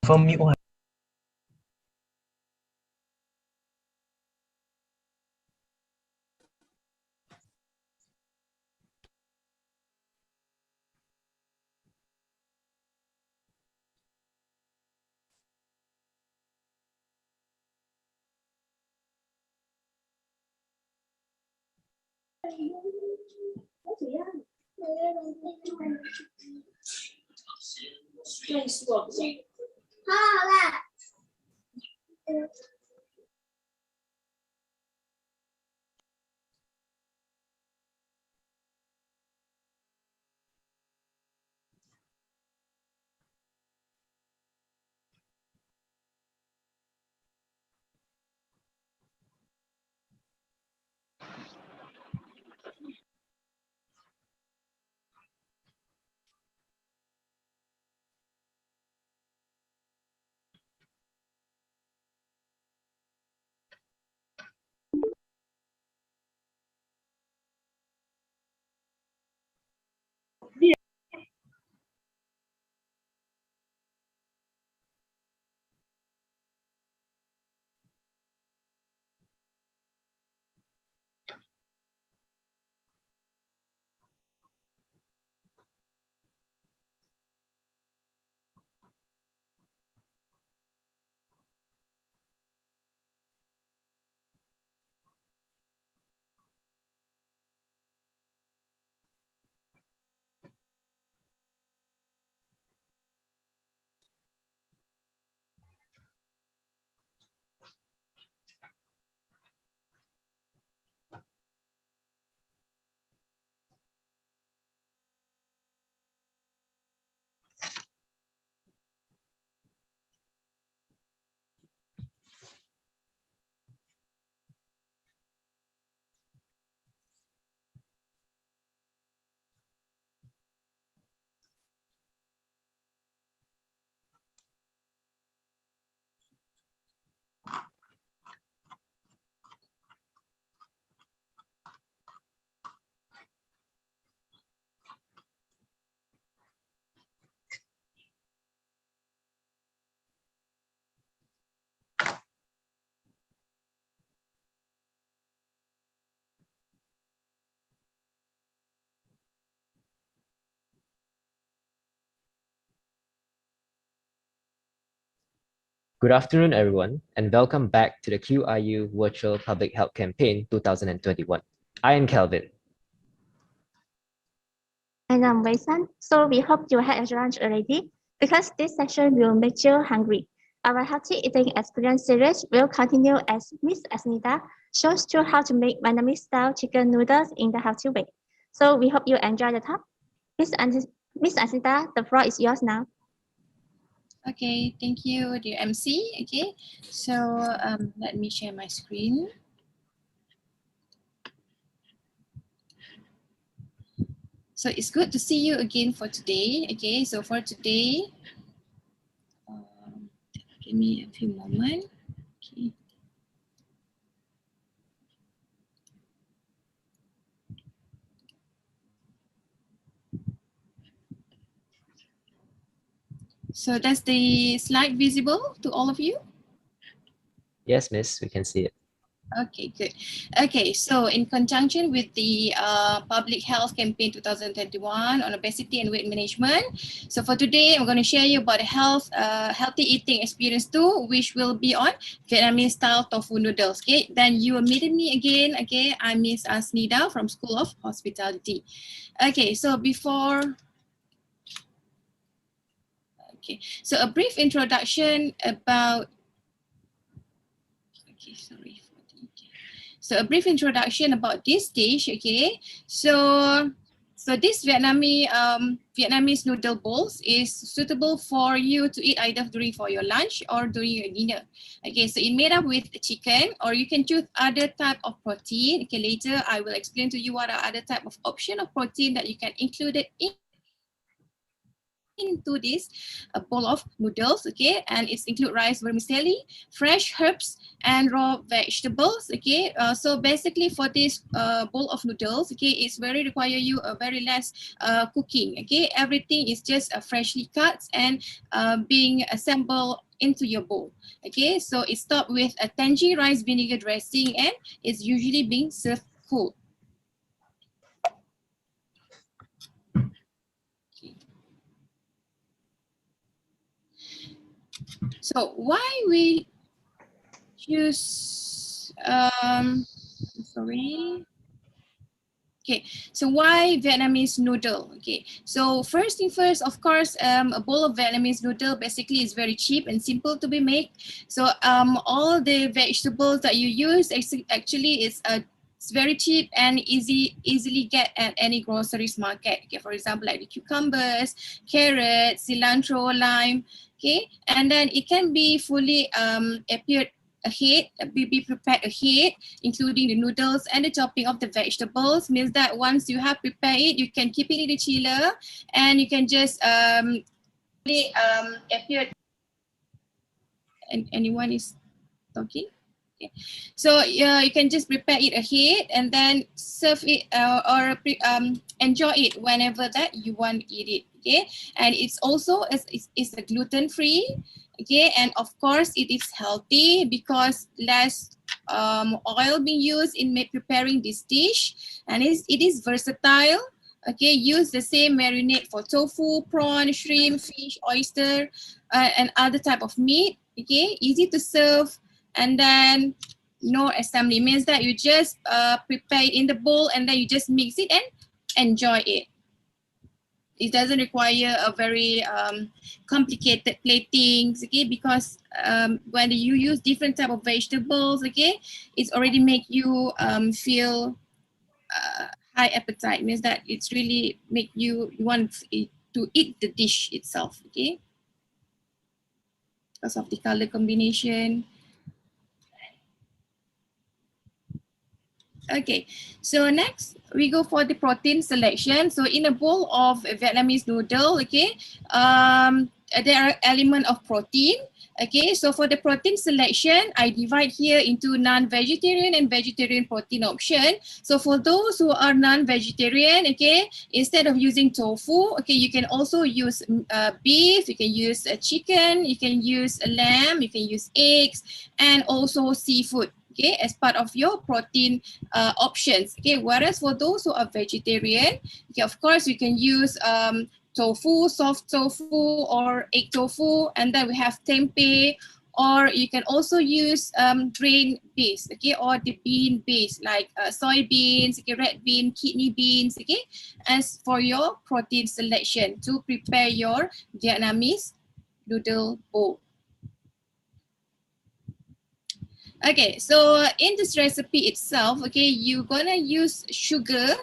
From mute one. Good afternoon, everyone, and welcome back to the QIU Virtual Public Health Campaign 2021. I am Kelvin. And I'm Wei-san. So we hope you had your lunch already because this session will make you hungry. Our healthy eating experience series will continue as Miss Asnita shows you how to make Vietnamese style chicken noodles in the healthy way. So we hope you enjoy the talk. Miss Asnita, the floor is yours now. Okay, thank you, dear MC. Okay, so let me share my screen. So it's good to see you again for today. Okay, so for today, give me a few moments. Okay. So that's the slide visible to all of you? Yes, miss, we can see it. Okay, good. Okay, so in conjunction with the Public Health Campaign 2021 on obesity and weight management, so for today, I'm going to share you about the healthy eating experience too, which will be on Vietnamese style tofu noodles. Okay, then you will meet me again. Okay, I'm Miss Asnida from School of Hospitality. Okay, so so a brief introduction about. Okay, sorry. So a brief introduction about this dish, okay? So this Vietnamese noodle bowls is suitable for you to eat either during for your lunch or during your dinner. Okay, so it's made up with chicken, or you can choose other type of protein. Okay, later I will explain to you what are other type of option of protein that you can include it in into this bowl of noodles, okay, and it's include rice, vermicelli, fresh herbs, and raw vegetables, okay. So basically for this bowl of noodles, okay, it's very require you a very less cooking, okay. Everything is just freshly cut and being assembled into your bowl, okay. So it's topped with a tangy rice vinegar dressing and it's usually being served cold. Okay. So why we choose sorry. Okay, so why Vietnamese noodle? Okay, so first thing first, of course, a bowl of Vietnamese noodle basically is very cheap and simple to be made. So all the vegetables that you use actually is it's very cheap and easily get at any groceries market. Okay, for example, like the cucumbers, carrots, cilantro, lime. Okay, and then it can be fully appeared ahead, be prepared ahead, including the noodles and the chopping of the vegetables. Means that once you have prepared it, you can keep it in the chiller and you can just appear. And anyone is talking? Okay. So you can just prepare it ahead and then serve it or enjoy it whenever that you want to eat it. Okay, and it's also it's a gluten free. Okay, and of course it is healthy because less oil being used in preparing this dish, and it is versatile. Okay, use the same marinade for tofu, prawn, shrimp, fish, oyster, and other type of meat. Okay, easy to serve, and then no assembly means that you just prepare it in the bowl and then you just mix it and enjoy it. It doesn't require a very complicated platings, okay, because when you use different type of vegetables, okay, it's already make you feel high appetite, means that it's really make you want to eat the dish itself, okay, because of the color combination. Okay, so next we go for the protein selection. So in a bowl of Vietnamese noodle, okay, there are element of protein. Okay, so for the protein selection, I divide here into non-vegetarian and vegetarian protein option. So for those who are non-vegetarian, okay, instead of using tofu, okay, you can also use beef, you can use chicken, you can use lamb, you can use eggs, and also seafood. Okay, as part of your protein options. Okay, whereas for those who are vegetarian, okay, of course you can use tofu, soft tofu, or egg tofu, and then we have tempeh, or you can also use grain base, okay, or the bean base like soybeans, okay, red bean, kidney beans, okay, as for your protein selection to prepare your Vietnamese noodle bowl. Okay, so in this recipe itself, okay, you're gonna use sugar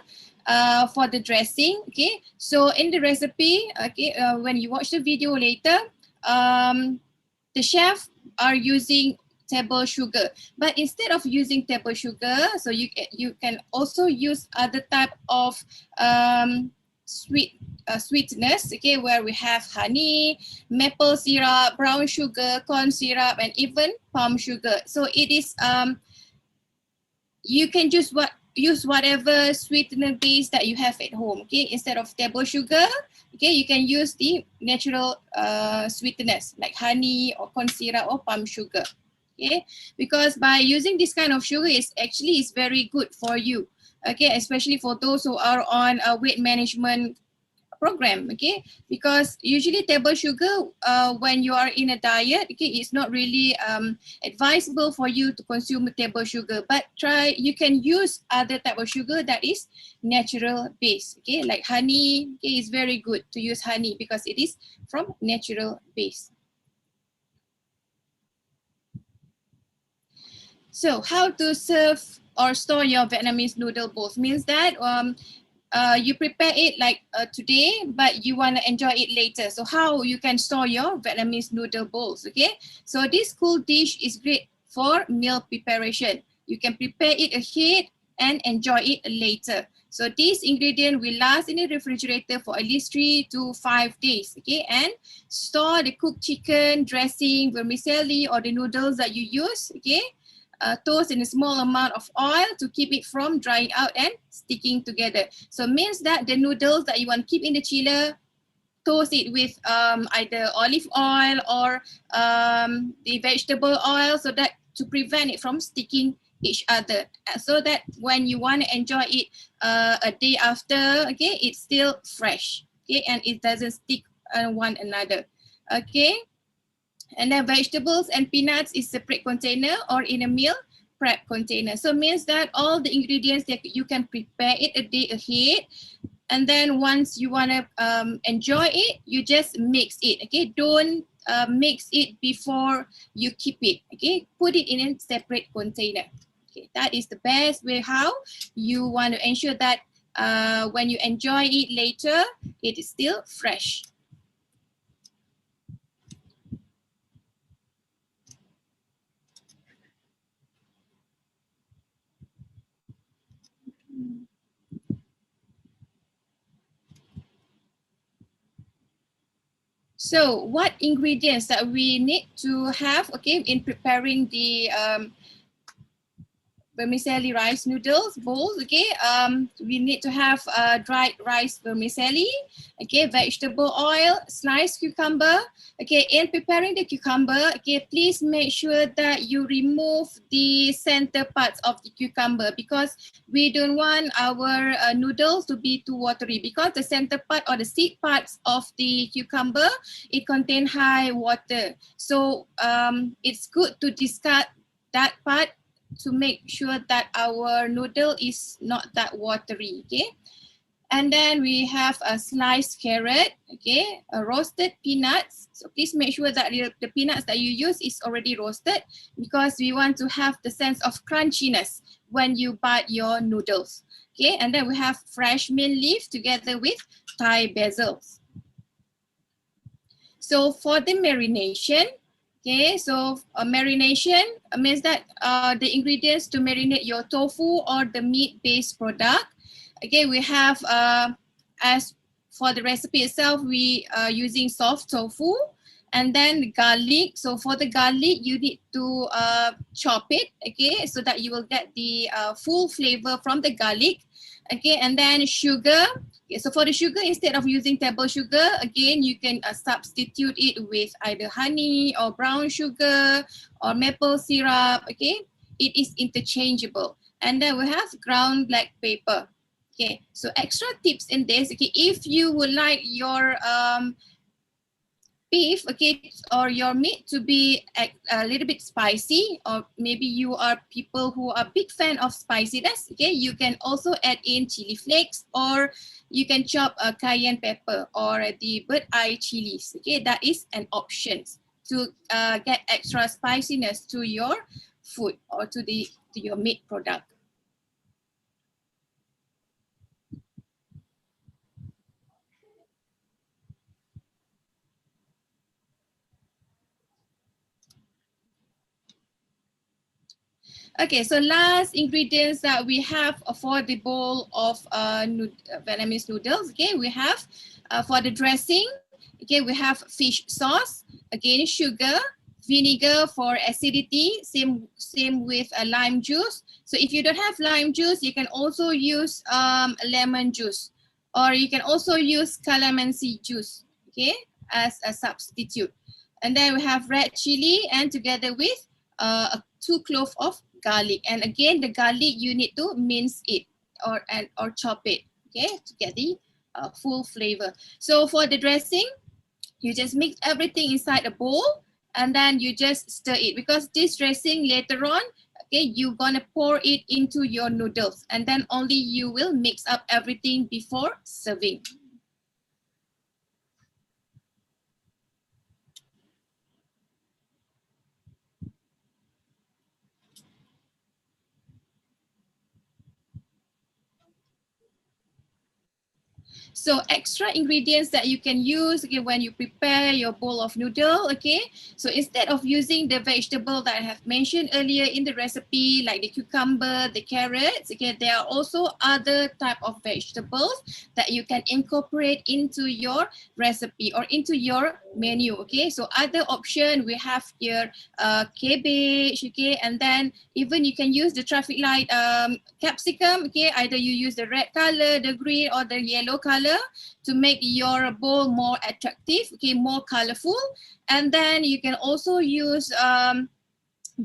for the dressing, okay. So in the recipe, okay, when you watch the video later, the chef are using table sugar, but instead of using table sugar, so you can also use other type of sweetness, okay, where we have honey, maple syrup, brown sugar, corn syrup, and even palm sugar. So it is you can just use whatever sweetener base that you have at home, okay. Instead of table sugar, okay, you can use the natural sweeteners like honey or corn syrup or palm sugar, okay, because by using this kind of sugar is very good for you, okay, especially for those who are on a weight management program, okay, because usually table sugar when you are in a diet, okay, it's not really advisable for you to consume table sugar, but you can use other type of sugar that is natural base, okay, like honey, okay, it's very good to use honey because it is from natural base. So how to serve or store your Vietnamese noodle bowls means that you prepare it like today, but you want to enjoy it later. So how you can store your Vietnamese noodle bowls, okay? So this cool dish is great for meal preparation. You can prepare it ahead and enjoy it later. So this ingredient will last in the refrigerator for at least 3 to 5 days. Okay, and store the cooked chicken, dressing, vermicelli, or the noodles that you use. Okay, toast in a small amount of oil to keep it from drying out and sticking together. So means that the noodles that you want to keep in the chiller, toast it with either olive oil or the vegetable oil, so that to prevent it from sticking each other, so that when you want to enjoy it a day after, okay, it's still fresh, okay, and it doesn't stick one another. Okay, and then vegetables and peanuts is separate container or in a meal prep container. So means that all the ingredients that you can prepare it a day ahead, and then once you want to enjoy it, you just mix it. Okay, don't mix it before you keep it. Okay, put it in a separate container. Okay, that is the best way how you want to ensure that when you enjoy it later, it is still fresh. So what ingredients that we need to have, okay, in preparing the vermicelli rice noodles bowls? Okay, we need to have dried rice vermicelli, okay, vegetable oil, sliced cucumber. Okay, in preparing the cucumber, okay, please make sure that you remove the center parts of the cucumber, because we don't want our noodles to be too watery, because the center part or the seed parts of the cucumber, it contain high water. So it's good to discard that part to make sure that our noodle is not that watery. Okay, and then we have a sliced carrot, okay, a roasted peanuts. So please make sure that the peanuts that you use is already roasted, because we want to have the sense of crunchiness when you bite your noodles. Okay, and then we have fresh mint leaf together with Thai basils. So for the marination, okay, so marination means that the ingredients to marinate your tofu or the meat-based product. Okay, we have, as for the recipe itself, we are using soft tofu, and then garlic. So for the garlic, you need to chop it, okay, so that you will get the full flavor from the garlic. Okay, and then sugar. Okay, so for the sugar, instead of using table sugar, again, you can substitute it with either honey or brown sugar or maple syrup. Okay, it is interchangeable. And then we have ground black pepper. Okay, so extra tips in this. Okay, if you would like your beef, okay, or your meat to be a little bit spicy, or maybe you are people who are big fan of spiciness, okay, you can also add in chili flakes, or you can chop a cayenne pepper or the bird eye chilies. Okay, that is an option to get extra spiciness to your food or to your meat product. Okay, so last ingredients that we have for the bowl of Vietnamese noodles. Okay, we have for the dressing, okay, we have fish sauce, again sugar, vinegar for acidity, same with lime juice. So if you don't have lime juice, you can also use lemon juice, or you can also use calamansi juice, okay, as a substitute. And then we have red chili, and together with 2 cloves of garlic. And again, the garlic, you need to mince it or chop it, okay, to get the full flavor. So for the dressing, you just mix everything inside a bowl, and then you just stir it, because this dressing later on, okay, you're gonna pour it into your noodles, and then only you will mix up everything before serving. So extra ingredients that you can use, okay, when you prepare your bowl of noodle, okay. So instead of using the vegetable that I have mentioned earlier in the recipe, like the cucumber, the carrots, okay, there are also other type of vegetables that you can incorporate into your recipe or into your menu, okay. So other option we have here cabbage, okay, and then even you can use the traffic light capsicum, okay. Either you use the red color, the green, or the yellow color to make your bowl more attractive, okay, more colorful. And then you can also use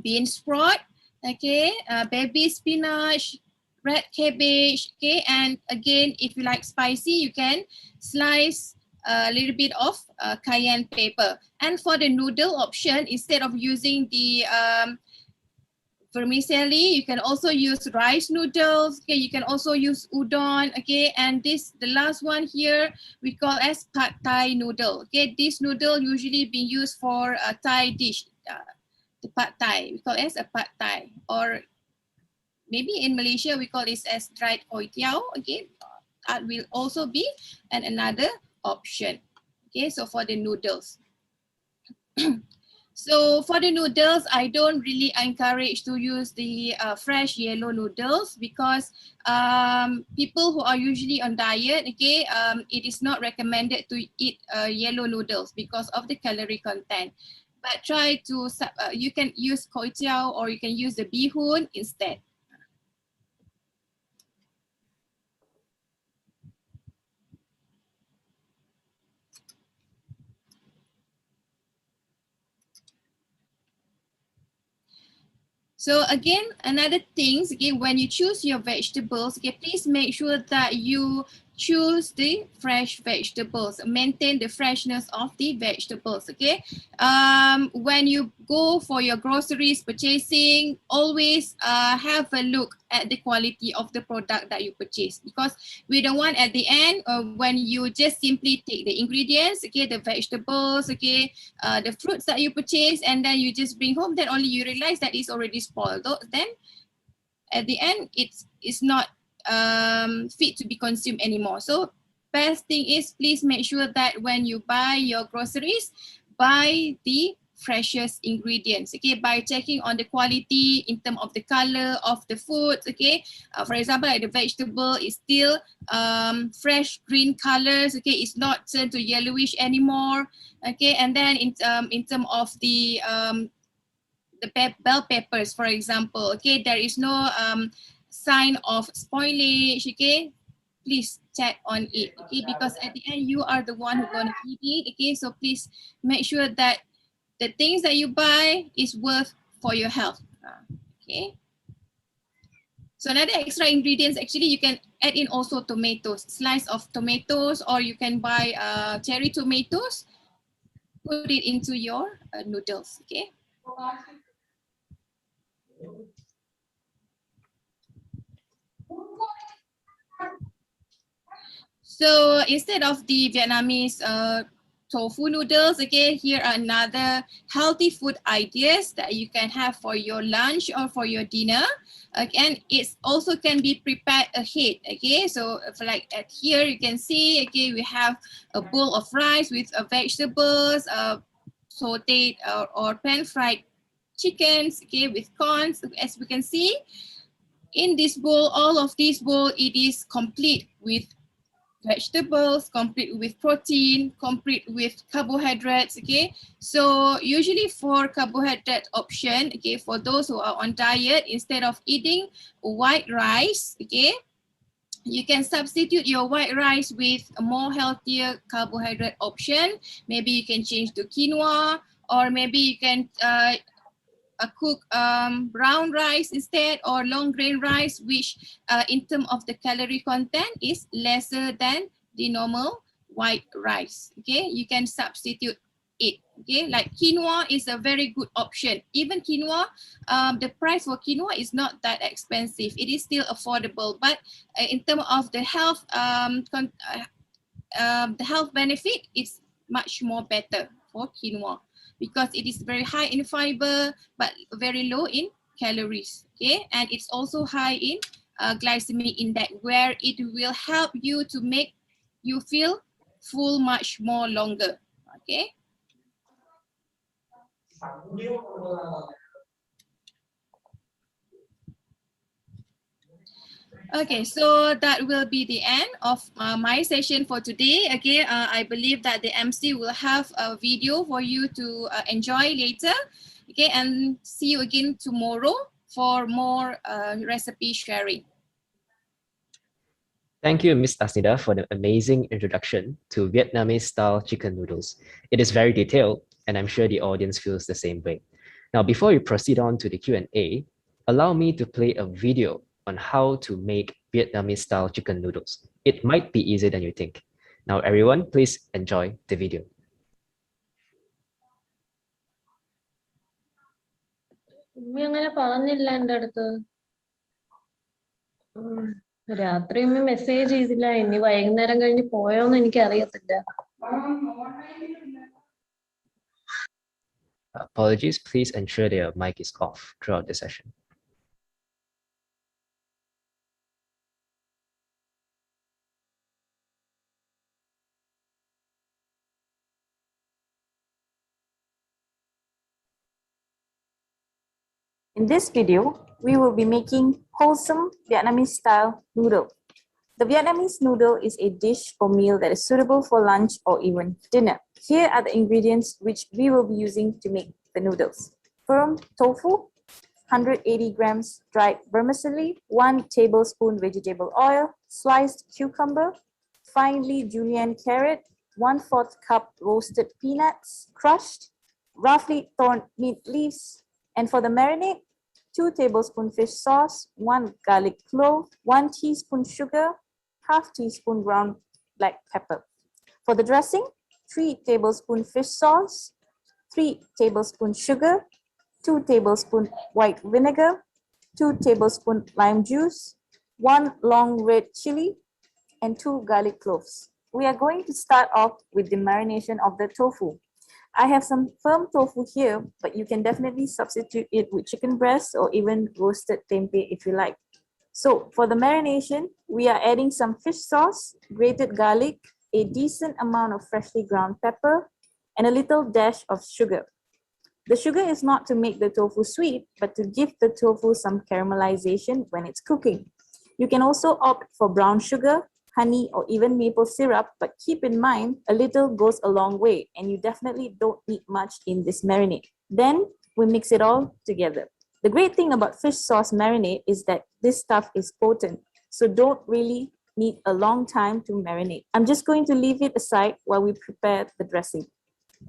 bean sprout, okay, baby spinach, red cabbage, okay. And again, if you like spicy, you can slice a little bit of cayenne pepper. And for the noodle option, instead of using the vermicelli, you can also use rice noodles, okay. You can also use udon, okay. And the last one here, we call as pad thai noodle, okay. This noodle usually being used for a Thai dish, the pad thai, we call it as a pad thai, or maybe in Malaysia we call this as dried kway teow, okay. That will also be another option, okay. So for the noodles. So for the noodles, I don't really encourage to use the fresh yellow noodles because people who are usually on diet, okay, it is not recommended to eat yellow noodles because of the calorie content. But try to, you can use kway teow or you can use the bihun instead. So again, another thing, okay, when you choose your vegetables, okay, please make sure that you choose the fresh vegetables, maintain the freshness of the vegetables, okay. When you go for your groceries purchasing, always have a look at the quality of the product that you purchase, because we don't want at the end when you just simply take the ingredients, okay, the vegetables, okay, the fruits that you purchase, and then you just bring home, then only you realize that it's already spoiled. Then at the end, it's not fit to be consumed anymore. So best thing is, please make sure that when you buy your groceries, buy the freshest ingredients, okay, by checking on the quality in terms of the color of the food, okay. For example, like the vegetable is still fresh green colors, okay, it's not turned to yellowish anymore, okay. And then in terms of the bell peppers, for example, okay, there is no sign of spoilage, okay. Please check on it, okay, because at the end you are the one who's going to eat it, okay. So please make sure that the things that you buy is worth for your health, okay. So another extra ingredients, actually you can add in also tomatoes, slice of tomatoes, or you can buy cherry tomatoes, put it into your noodles, okay. So instead of the Vietnamese tofu noodles, okay, here are another healthy food ideas that you can have for your lunch or for your dinner. Again, it also can be prepared ahead, okay. So like at here you can see, okay, we have a bowl of rice with vegetables, sauteed or pan-fried chickens, okay, with corns. As we can see in this bowl, all of this bowl, it is complete with vegetables, complete with protein, complete with carbohydrates, okay. So usually for carbohydrate option, okay, for those who are on diet, instead of eating white rice, okay, you can substitute your white rice with a more healthier carbohydrate option. Maybe you can change to quinoa, or maybe you can cook brown rice instead, or long grain rice, which in terms of the calorie content is lesser than the normal white rice, okay. You can substitute it, okay. Like quinoa is a very good option. Even quinoa, the price for quinoa is not that expensive, it is still affordable, but in terms of the health the health benefit is much more better for quinoa, because it is very high in fiber but very low in calories, okay. And it's also high in glycemic index, where it will help you to make you feel full much more longer. Okay. Okay, so that will be the end of my session for today. Again, I believe that the MC will have a video for you to enjoy later. Okay, and see you again tomorrow for more recipe sharing. Thank you, Ms. Asnida, for the amazing introduction to Vietnamese style chicken noodles. It is very detailed, and I'm sure the audience feels the same way. Now, before we proceed on to the Q&A, allow me to play a video on how to make Vietnamese style chicken noodles. It might be easier than you think. Now, everyone, please enjoy the video. അങ്ങനെ പറഞ്ഞില്ല എൻ്റെ അടുത്ത്. രാത്രി message ചെയ്തില്ല. ഇനി വൈകുന്നേരം കഴിഞ്ഞ് പോയോന്ന് എനിക്ക് അറിയത്തില്ല. Apologies, please ensure their mic is off throughout the session. In this video, we will be making wholesome Vietnamese style noodle. The Vietnamese noodle is a dish or meal that is suitable for lunch or even dinner. Here are the ingredients which we will be using to make the noodles. Firm tofu, 180 grams dried vermicelli, 1 tablespoon vegetable oil, sliced cucumber, finely julienne carrot, 1/4 cup roasted peanuts, crushed, roughly torn mint leaves. And for the marinade, 2 tablespoon fish sauce, 1 garlic clove, 1 teaspoon sugar, half teaspoon ground black pepper. For the dressing, 3 tablespoon fish sauce, 3 tablespoon sugar, 2 tablespoon white vinegar, 2 tablespoon lime juice, 1 long red chili, and 2 garlic cloves. We are going to start off with the marination of the tofu. I have some firm tofu here, but you can definitely substitute it with chicken breast or even roasted tempeh if you like. So for the marination, we are adding some fish sauce, grated garlic, a decent amount of freshly ground pepper, and a little dash of sugar. The sugar is not to make the tofu sweet, but to give the tofu some caramelization when it's cooking. You can also opt for brown sugar, honey, or even maple syrup, but keep in mind, a little goes a long way, and you definitely don't need much in this marinade. Then we mix it all together. The great thing about fish sauce marinade is that this stuff is potent, so don't really need a long time to marinate. I'm just going to leave it aside while we prepare the dressing.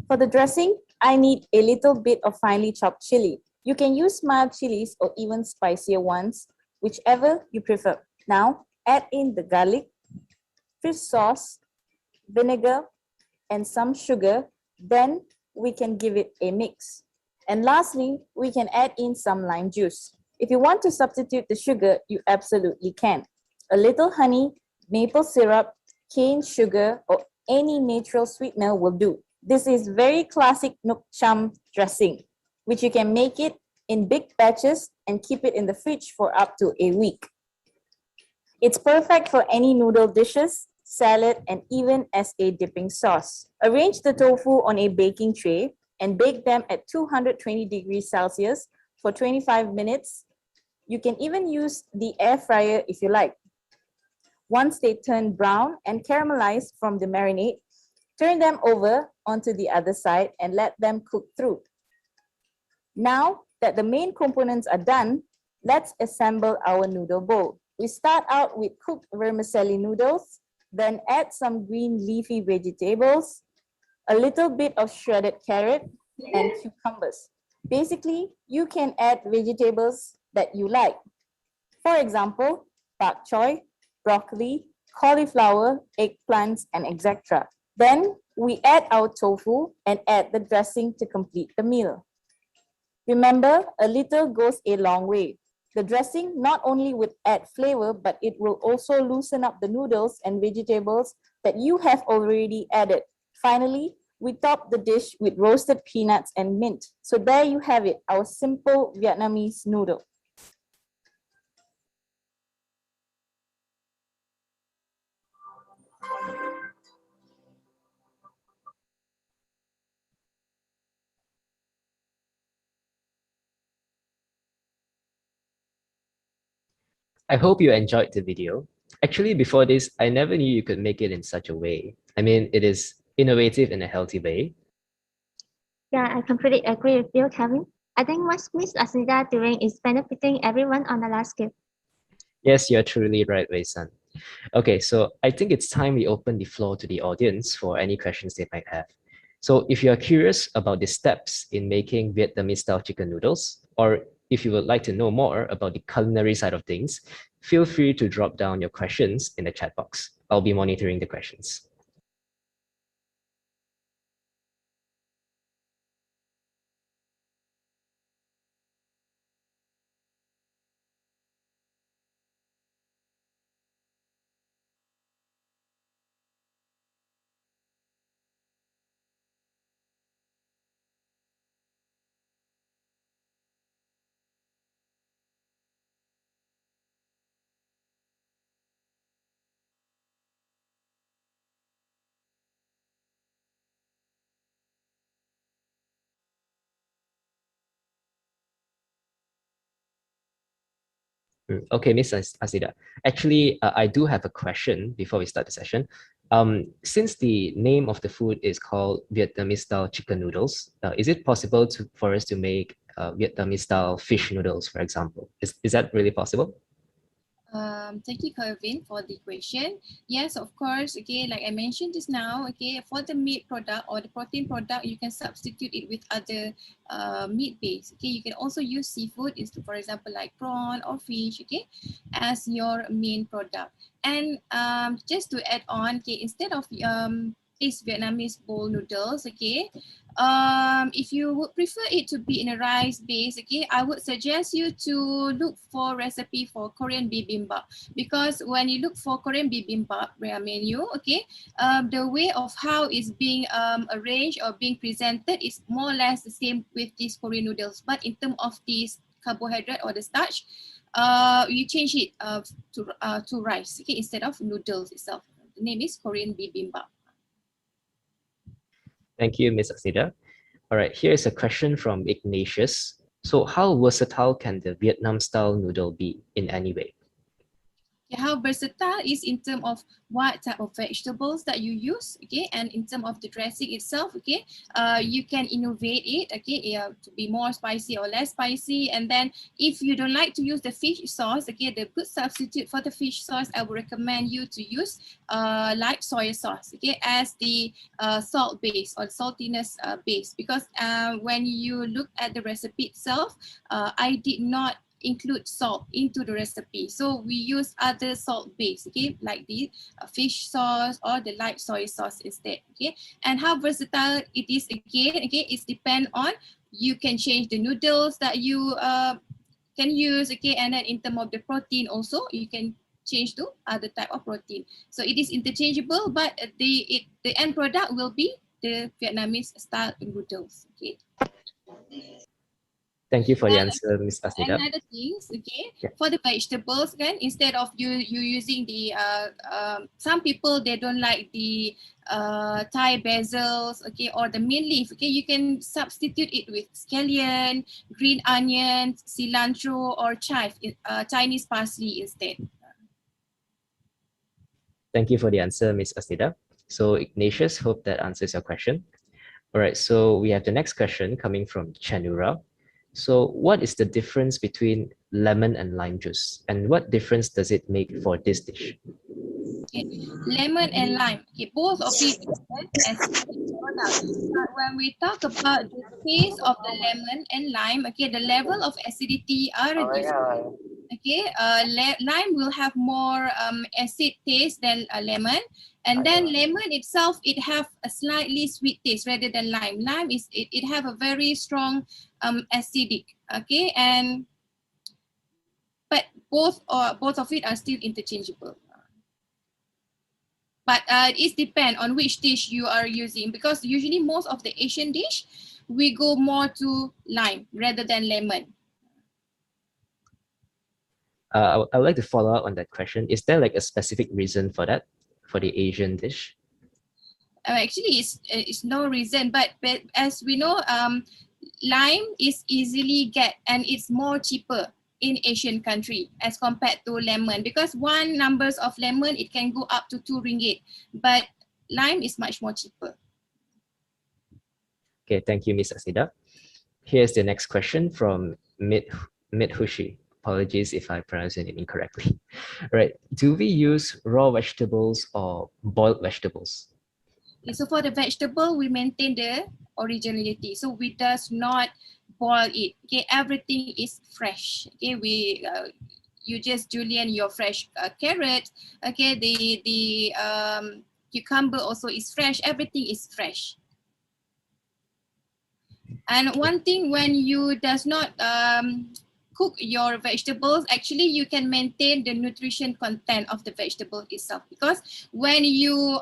For the dressing, I need a little bit of finely chopped chili. You can use mild chilies or even spicier ones, whichever you prefer. Now, add in the garlic, fish sauce, vinegar, and some sugar. Then we can give it a mix. And lastly, we can add in some lime juice. If you want to substitute the sugar, you absolutely can. A little honey, maple syrup, cane sugar, or any natural sweetener will do. This is very classic Nuoc Cham dressing, which you can make it in big batches and keep it in the fridge for up to a week. It's perfect for any noodle dishes, salad, and even as a dipping sauce. Arrange the tofu on a baking tray and bake them at 220 degrees Celsius for 25 minutes. You can even use the air fryer if you like. Once they turn brown and caramelized from the marinade, turn them over onto the other side and let them cook through. Now that the main components are done, let's assemble our noodle bowl. We start out with cooked vermicelli noodles, then add some green leafy vegetables, a little bit of shredded carrot, and cucumbers. Basically, you can add vegetables that you like. For example, bok choy, broccoli, cauliflower, eggplants, and etc. Then we add our tofu and add the dressing to complete the meal. Remember, a little goes a long way. The dressing not only would add flavor, but it will also loosen up the noodles and vegetables that you have already added. Finally, we top the dish with roasted peanuts and mint. So there you have it, our simple Vietnamese noodle. I hope you enjoyed the video. Actually, before this, I never knew you could make it in such a way. I mean, it is innovative in a healthy way. Yeah, I completely agree with you, Kevin. I think what Miss Asnida doing is benefiting everyone on the landscape. Yes, you're truly right, Wei San. Okay, so I think it's time we open the floor to the audience for any questions they might have. So if you are curious about the steps in making Vietnamese style chicken noodles, or if you would like to know more about the culinary side of things, feel free to drop down your questions in the chat box. I'll be monitoring the questions. Okay, Miss Asida. Actually, I do have a question before we start the session. Since the name of the food is called Vietnamese style chicken noodles, is it possible for us to make Vietnamese style fish noodles, for example? Is that really possible? Thank you, Kevin, for the question. Yes, of course. Okay, like I mentioned just now, okay, for the meat product or the protein product, you can substitute it with other meat base. Okay, you can also use seafood, for example, like prawn or fish, okay, as your main product. And just to add on, okay, instead of this Vietnamese bowl noodles, okay, if you would prefer it to be in a rice base, okay, I would suggest you to look for recipe for Korean bibimbap, because when you look for Korean bibimbap menu, okay, the way of how it's being arranged or being presented is more or less the same with these Korean noodles, but in terms of this carbohydrate or the starch, you change it to rice, okay, instead of noodles itself. The name is Korean bibimbap. Thank you, Miss Asida. All right, here's a question from Ignatius. So how versatile can the Vietnam style noodle be in any way? Okay, how versatile is in terms of what type of vegetables that you use, okay, and in terms of the dressing itself, okay, you can innovate it, okay, to be more spicy or less spicy. And then if you don't like to use the fish sauce, okay, the good substitute for the fish sauce, I would recommend you to use light soy sauce, okay, as the salt base or saltiness base, because when you look at the recipe itself, I did not include salt into the recipe, so we use other salt base, okay, like the fish sauce or the light soy sauce instead, okay. And how versatile it is, again, okay, it depends on, you can change the noodles that you can use, okay, and then in terms of the protein also, you can change to other type of protein, so it is interchangeable, but the end product will be the Vietnamese style noodles, okay. Thank you for the answer, Miss Asida. Another things, okay, Yeah. for the vegetables, again, instead of you using the some people, they don't like the Thai basils, okay, or the mint leaf, okay, you can substitute it with scallion, green onions, cilantro, or chive, Chinese parsley instead. Thank you for the answer, Miss Asida. So Ignatius, hope that answers your question. All right, so we have the next question coming from Chanura. So what is the difference between lemon and lime juice? And what difference does it make for this dish? Okay. Lemon and lime, okay, both of it is an acidic product. But when we talk about the taste of the lemon and lime, okay, the level of acidity are different. Okay, lime will have more acid taste than lemon, and then lemon itself, it have a slightly sweet taste rather than lime. Lime is it have a very strong acidic, okay, and but both of it are still interchangeable. But it depends on which dish you are using, because usually most of the Asian dish, we go more to lime rather than lemon. I would like to follow up on that question. Is there like a specific reason for that, for the Asian dish? Actually, it's no reason, but as we know, lime is easily get and it's more cheaper in Asian country as compared to lemon, because one numbers of lemon, it can go up to 2 ringgit, but lime is much more cheaper. Okay, thank you, Ms. Asnida. Here's the next question from Mithushi. Apologies if I pronounce your name incorrectly. Right. Do we use raw vegetables or boiled vegetables? Okay, so for the vegetable, we maintain the originality. So we does not boil it. Okay, everything is fresh. Okay, you just julienne your fresh carrot. Okay, the cucumber also is fresh. Everything is fresh. And one thing, when you does not cook your vegetables, actually you can maintain the nutrition content of the vegetable itself, because when you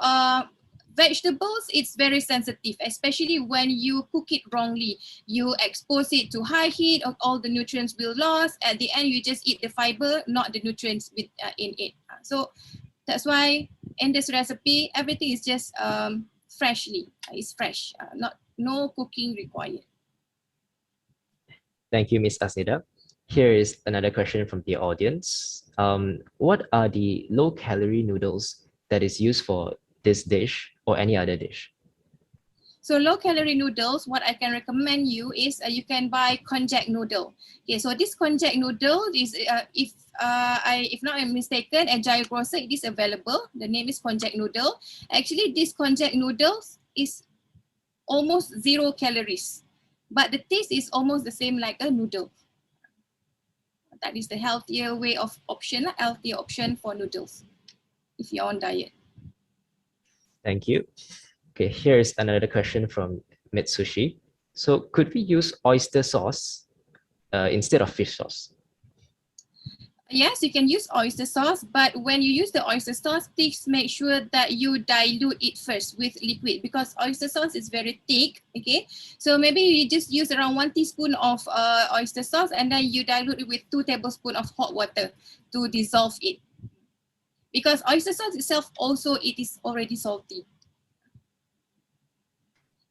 vegetables, it's very sensitive, especially when you cook it wrongly. You expose it to high heat, all the nutrients will lose. At the end, you just eat the fiber, not the nutrients in it. So that's why in this recipe, everything is just freshly. It's fresh, no cooking required. Thank you, Ms. Asnida. Here is another question from the audience. What are the low-calorie noodles that is used for this dish or any other dish? So low-calorie noodles, what I can recommend you is you can buy konjac noodle. Okay, so this konjac noodle is, if not I'm mistaken, at Jaya Grocer it is available. The name is konjac noodle. Actually, this konjac noodles is almost 0 calories, but the taste is almost the same like a noodle. That is the healthier way of option, healthier option for noodles if you're on diet. Thank you. Okay, here's another question from Mitsushi. So could we use oyster sauce instead of fish sauce? Yes, you can use oyster sauce, but when you use the oyster sauce, please make sure that you dilute it first with liquid, because oyster sauce is very thick, okay? So maybe you just use around 1 teaspoon of oyster sauce, and then you dilute it with 2 tablespoons of hot water to dissolve it. Because oyster sauce itself also, it is already salty.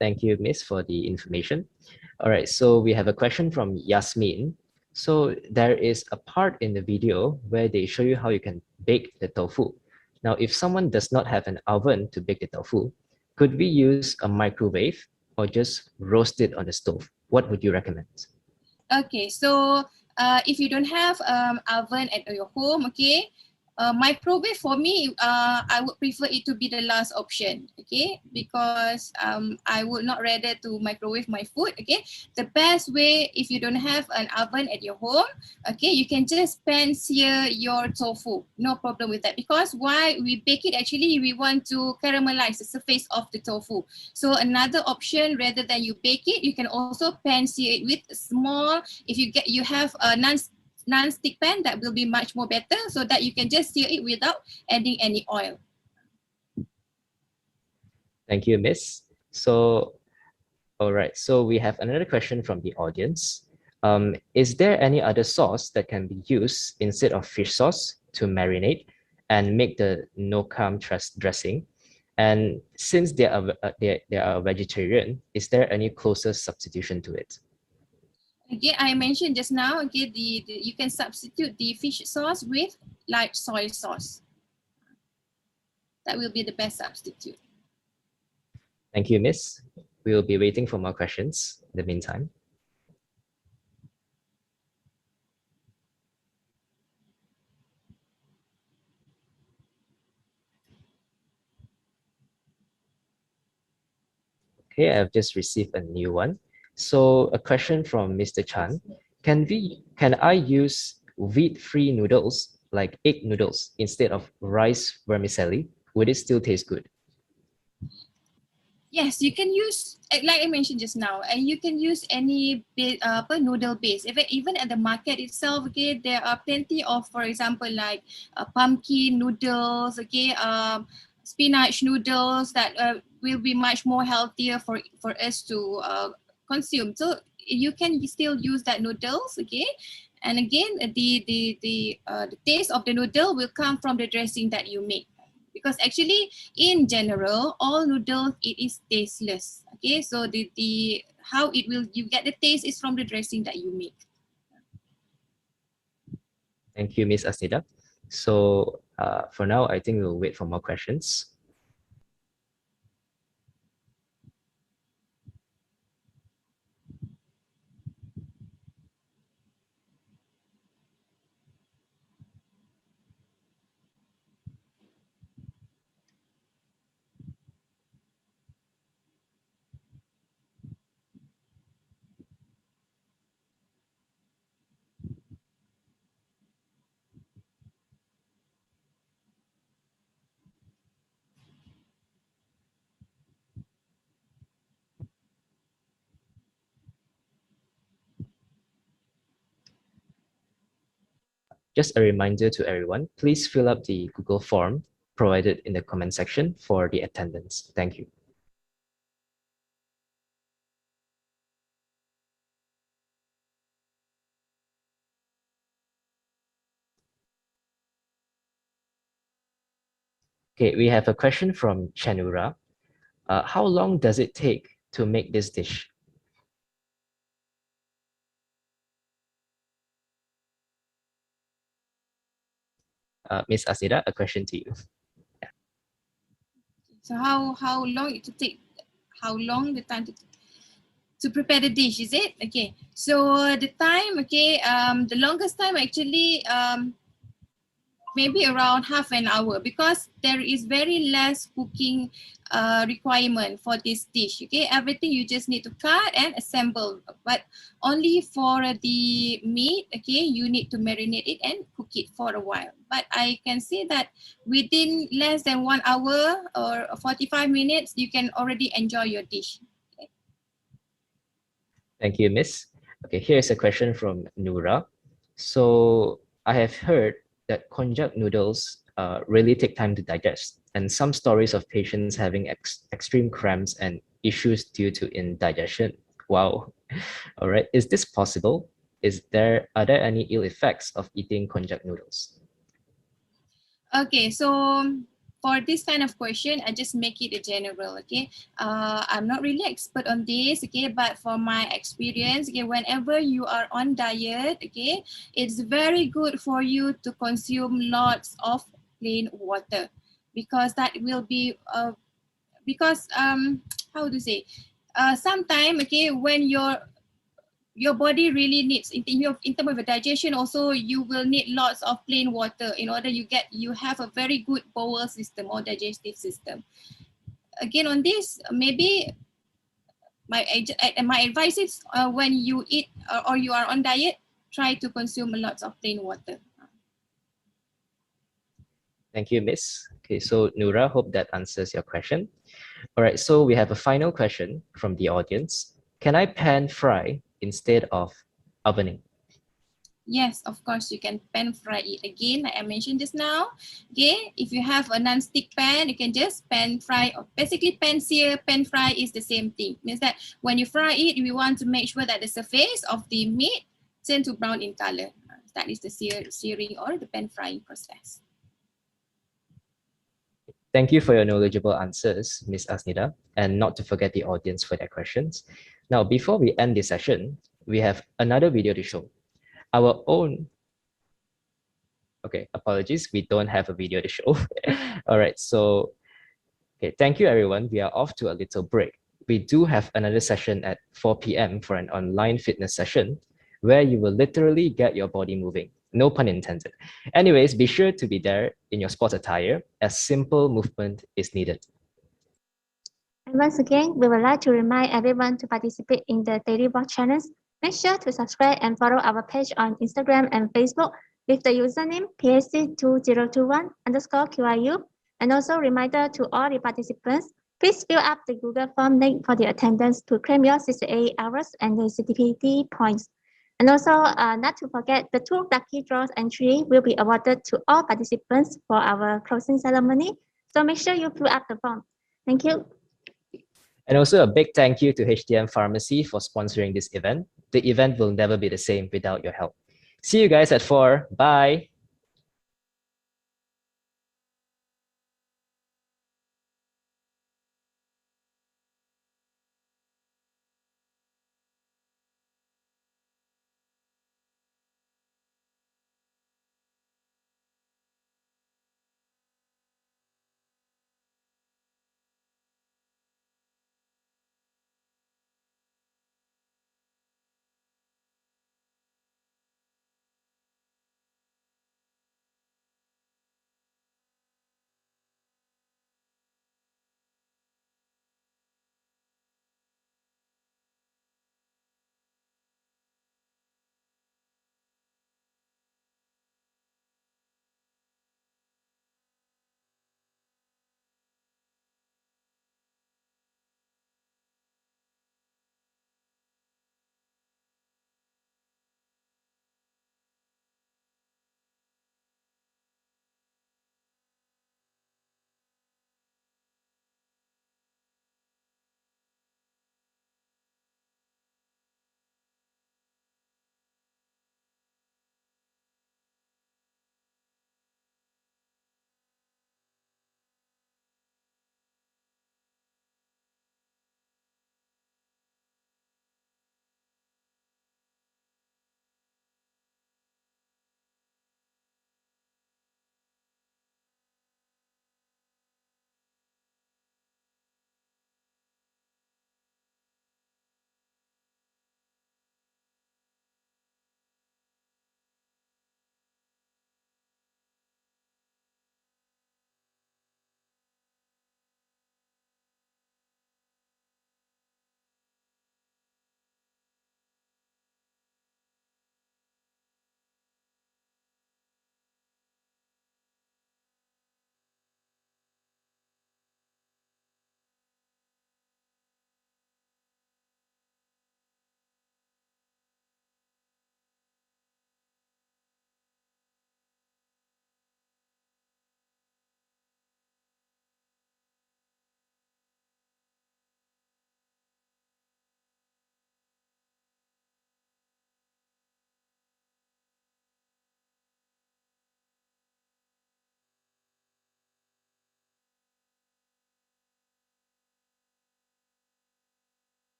Thank you, Miss, for the information. All right, so we have a question from Yasmin. So there is a part in the video where they show you how you can bake the tofu. Now, if someone does not have an oven to bake the tofu, could we use a microwave or just roast it on the stove? What would you recommend? Okay, so if you don't have oven at your home, okay, microwave for me, I would prefer it to be the last option, okay, because I would not rather to microwave my food, okay. The best way, if you don't have an oven at your home, okay, you can just pan sear your tofu, no problem with that, because why we bake it, actually we want to caramelize the surface of the tofu. So another option, rather than you bake it, you can also pan sear it with small, if you have a non-stick pan, that will be much more better, so that you can just sear it without adding any oil. Thank you, Miss. So, all right, so we have another question from the audience. Is there any other sauce that can be used instead of fish sauce to marinate and make the no-carb dressing? And since they are vegetarian, is there any closest substitution to it? Again, I mentioned just now, okay, you can substitute the fish sauce with light soy sauce. That will be the best substitute. Thank you, Miss. We will be waiting for more questions in the meantime. Okay, I've just received a new one. So a question from Mr. Chan. Can I use wheat-free noodles like egg noodles instead of rice vermicelli? Would it still taste good? Yes, you can use, like I mentioned just now, and you can use any noodle base. Even at the market itself, okay, there are plenty of, for example, like pumpkin noodles, okay, spinach noodles that will be much more healthier for us to consume. So you can still use that noodles, okay. And again, the taste of the noodle will come from the dressing that you make. Because actually, in general, all noodles, it is tasteless. Okay, so how you get the taste is from the dressing that you make. Thank you, Ms. Asnida. So for now, I think we'll wait for more questions. Just a reminder to everyone, please fill up the Google form provided in the comment section for the attendance. Thank you. Okay, we have a question from Chanura. How long does it take to make this dish? Ms. Asida, a question to you. So how long it to take? How long the time to prepare the dish? Is it okay? So the time, okay, the longest time actually maybe around half an hour, because there is very less cooking requirement for this dish. Okay, everything you just need to cut and assemble, but only for the meat, okay, you need to marinate it and cook it for a while. But I can say that within less than 1 hour or 45 minutes, you can already enjoy your dish. Okay. Thank you, Miss. Okay, here's a question from Nura. So I have heard that konjac noodles really take time to digest, and some stories of patients having extreme cramps and issues due to indigestion. Wow. All right. Is this possible? Are there any ill effects of eating konjac noodles? Okay, so for this kind of question, I just make it a general, okay? I'm not really expert on this, okay? But for my experience, okay, whenever you are on diet, okay, it's very good for you to consume lots of plain water, because that will be, how to say, sometime, okay, when your body really needs, in terms of digestion also, you will need lots of plain water in order you have a very good bowel system or digestive system. Again, on this, maybe my advice is when you eat or you are on diet, try to consume lots of plain water. Thank you, Miss. Okay, so Nura, hope that answers your question. All right, so we have a final question from the audience. Can I pan fry instead of ovening? Yes, of course, you can pan fry it. Again, like I mentioned just now, okay, if you have a non-stick pan, you can just pan fry, or basically pan sear, pan fry is the same thing. Means that when you fry it, we want to make sure that the surface of the meat turn to brown in color. That is the searing or the pan frying process. Thank you for your knowledgeable answers, Ms. Asnida, and not to forget the audience for their questions. Now, before we end this session, we have another video to show. Our own, okay, apologies, we don't have a video to show. All right, so, okay, thank you everyone. We are off to a little break. We do have another session at 4 p.m. for an online fitness session where you will literally get your body moving. No pun intended. Anyways, be sure to be there in your sports attire, as simple movement is needed. And once again, we would like to remind everyone to participate in the daily walk challenge. Make sure to subscribe and follow our page on Instagram and Facebook with the username PSC2021_QIU. And also reminder to all the participants, please fill up the Google form link for the attendance to claim your 68 hours and the certificate points. And also, not to forget, the 2 lucky draws entry will be awarded to all participants for our closing ceremony. So make sure you fill up the form. Thank you. And also a big thank you to HTM Pharmacy for sponsoring this event. The event will never be the same without your help. See you guys at 4. Bye.